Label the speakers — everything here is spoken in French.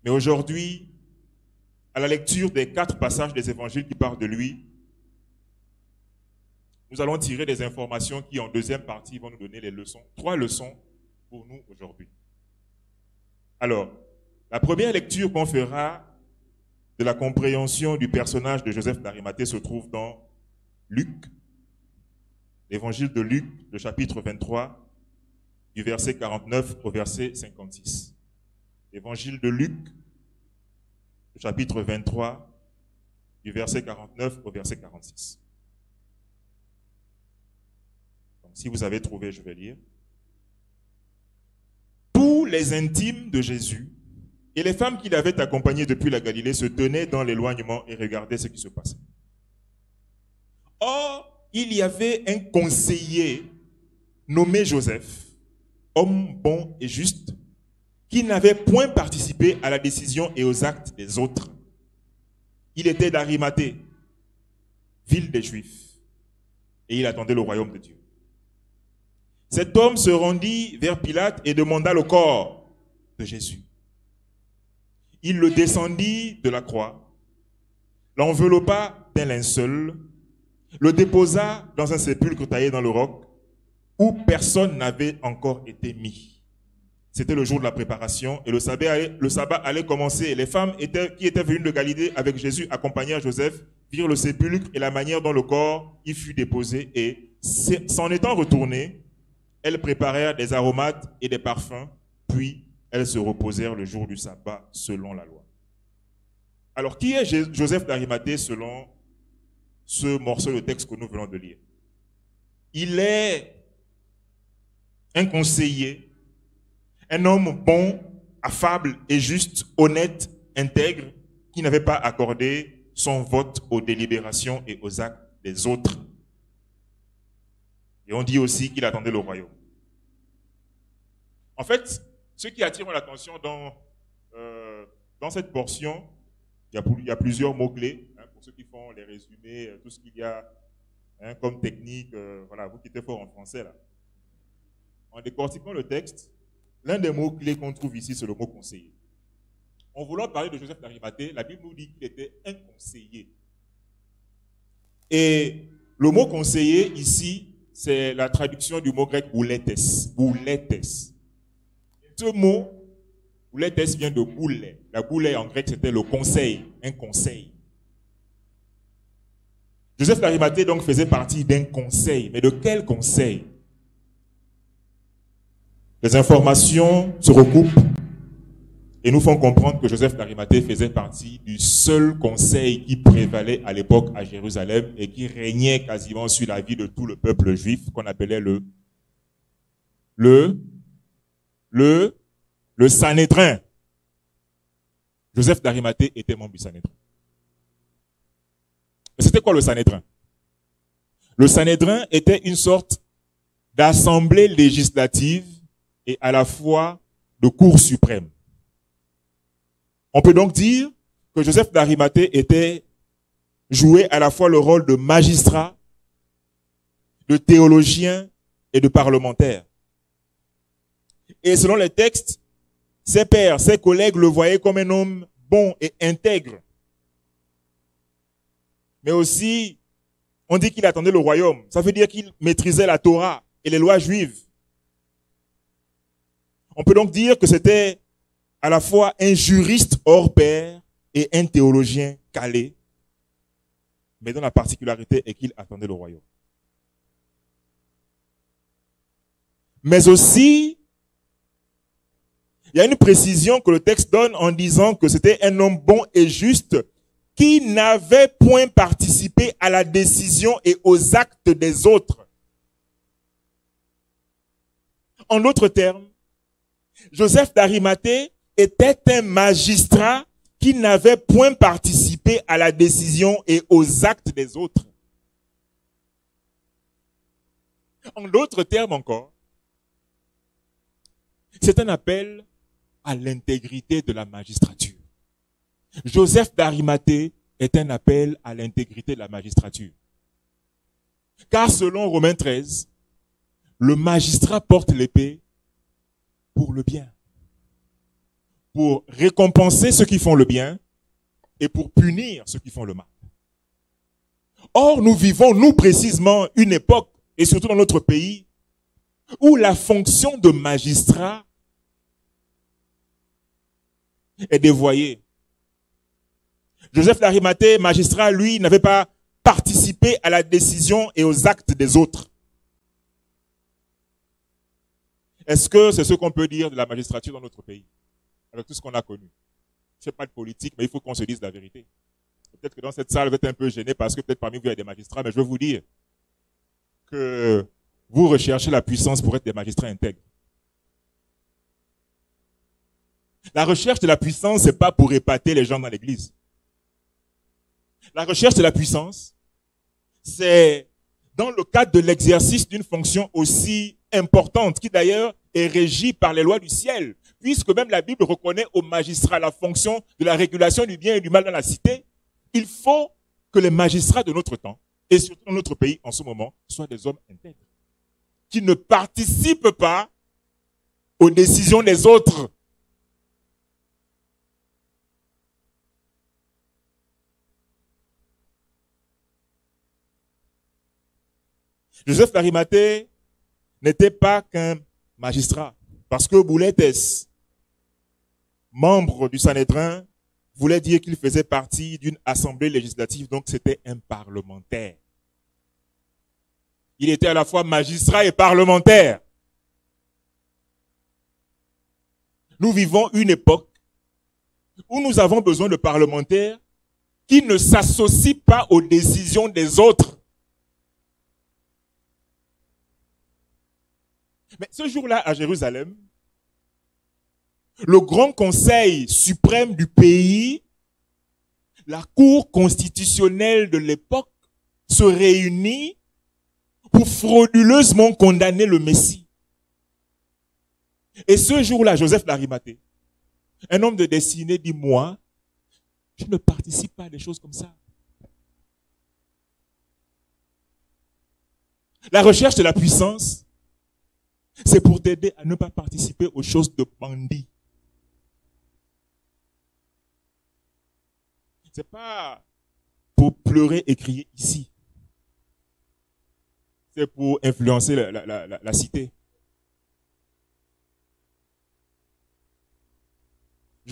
Speaker 1: Mais aujourd'hui, à la lecture des 4 passages des évangiles qui parlent de lui, nous allons tirer des informations qui, en deuxième partie, vont nous donner les leçons, 3 leçons pour nous aujourd'hui. Alors, la première lecture qu'on fera de la compréhension du personnage de Joseph d'Arimathée se trouve dans Luc, l'évangile de Luc, le chapitre 23, du verset 49 au verset 56. L'évangile de Luc, le chapitre 23, du verset 49 au verset 46. Donc, si vous avez trouvé, je vais lire. Tous les intimes de Jésus et les femmes qui l'avaient accompagné depuis la Galilée se tenaient dans l'éloignement et regardaient ce qui se passait. Or, il y avait un conseiller nommé Joseph, homme bon et juste, qui n'avait point participé à la décision et aux actes des autres. Il était d'Arimathée, ville des Juifs, et il attendait le royaume de Dieu. Cet homme se rendit vers Pilate et demanda le corps de Jésus. Il le descendit de la croix, l'enveloppa d'un linceul, le déposa dans un sépulcre taillé dans le roc, où personne n'avait encore été mis. C'était le jour de la préparation et le sabbat allait commencer. Les femmes qui étaient venues de Galilée avec Jésus, accompagnées à Joseph, virent le sépulcre et la manière dont le corps y fut déposé et, s'en étant retournées, elles préparèrent des aromates et des parfums, puis elles se reposèrent le jour du sabbat selon la loi. Alors, qui est Joseph d'Arimathée selon ce morceau de texte que nous venons de lire? Il est un conseiller, un homme bon, affable et juste, honnête, intègre, qui n'avait pas accordé son vote aux délibérations et aux actes des autres. Et on dit aussi qu'il attendait le royaume. En fait, ce qui attire mon attention dans cette portion, il y a plusieurs mots-clés, hein, pour ceux qui font les résumés, tout ce qu'il y a comme technique, voilà, vous qui êtes fort en français là. En décortiquant le texte, l'un des mots-clés qu'on trouve ici, c'est le mot conseiller. En voulant parler de Joseph d'Arimathée, la Bible nous dit qu'il était un conseiller. Et le mot conseiller ici, c'est la traduction du mot grec bouletes. Bouletes. Ce mot, bouletes, vient de boule. La boule en grec, c'était le conseil, un conseil. Joseph d'Arimathée donc faisait partie d'un conseil. Mais de quel conseil? Les informations se recoupent et nous font comprendre que Joseph d'Arimathée faisait partie du seul conseil qui prévalait à l'époque à Jérusalem et qui régnait quasiment sur la vie de tout le peuple juif, qu'on appelait le Sanhédrin. Joseph d'Arimathée était membre du Sanhédrin. Mais c'était quoi le Sanhédrin? Le Sanhédrin était une sorte d'assemblée législative et à la fois de cour suprême. On peut donc dire que Joseph d'Arimathée jouait à la fois le rôle de magistrat, de théologien et de parlementaire. Et selon les textes, ses pairs, ses collègues le voyaient comme un homme bon et intègre. Mais aussi, on dit qu'il attendait le royaume. Ça veut dire qu'il maîtrisait la Torah et les lois juives. On peut donc dire que c'était à la fois un juriste hors pair et un théologien calé, mais dont la particularité est qu'il attendait le royaume. Mais aussi, il y a une précision que le texte donne en disant que c'était un homme bon et juste qui n'avait point participé à la décision et aux actes des autres. En d'autres termes, Joseph d'Arimathée était un magistrat qui n'avait point participé à la décision et aux actes des autres. En d'autres termes encore, c'est un appel à l'intégrité de la magistrature. Joseph d'Arimathée est un appel à l'intégrité de la magistrature. Car selon Romains 13, le magistrat porte l'épée pour le bien. pour récompenser ceux qui font le bien et pour punir ceux qui font le mal. Or, nous vivons, nous précisément, une époque, et surtout dans notre pays, où la fonction de magistrat est dévoyée. Joseph d'Arimathée, magistrat, lui, n'avait pas participé à la décision et aux actes des autres. Est-ce que c'est ce qu'on peut dire de la magistrature dans notre pays, avec tout ce qu'on a connu? Je ne fais pas de politique, mais il faut qu'on se dise la vérité. Peut-être que dans cette salle, vous êtes un peu gêné parce que peut-être parmi vous, il y a des magistrats, mais je veux vous dire que vous recherchez la puissance pour être des magistrats intègres. La recherche de la puissance, c'est pas pour épater les gens dans l'église. La recherche de la puissance, c'est dans le cadre de l'exercice d'une fonction aussi importante, qui d'ailleurs est régie par les lois du ciel, puisque même la Bible reconnaît aux magistrats la fonction de la régulation du bien et du mal dans la cité. Il faut que les magistrats de notre temps, et surtout dans notre pays en ce moment, soient des hommes intègres, qui ne participent pas aux décisions des autres. Joseph d'Arimathée n'était pas qu'un magistrat, parce que Boulettes, membre du Sanhédrin, voulait dire qu'il faisait partie d'une assemblée législative, donc c'était un parlementaire. Il était à la fois magistrat et parlementaire. Nous vivons une époque où nous avons besoin de parlementaires qui ne s'associent pas aux décisions des autres. Mais ce jour-là, à Jérusalem, le grand conseil suprême du pays, la cour constitutionnelle de l'époque, se réunit pour frauduleusement condamner le Messie. Et ce jour-là, Joseph d'Arimathée, un homme de destinée, dit, moi, je ne participe pas à des choses comme ça. La recherche de la puissance, c'est pour t'aider à ne pas participer aux choses de bandits. C'est pas pour pleurer et crier ici. C'est pour influencer la cité.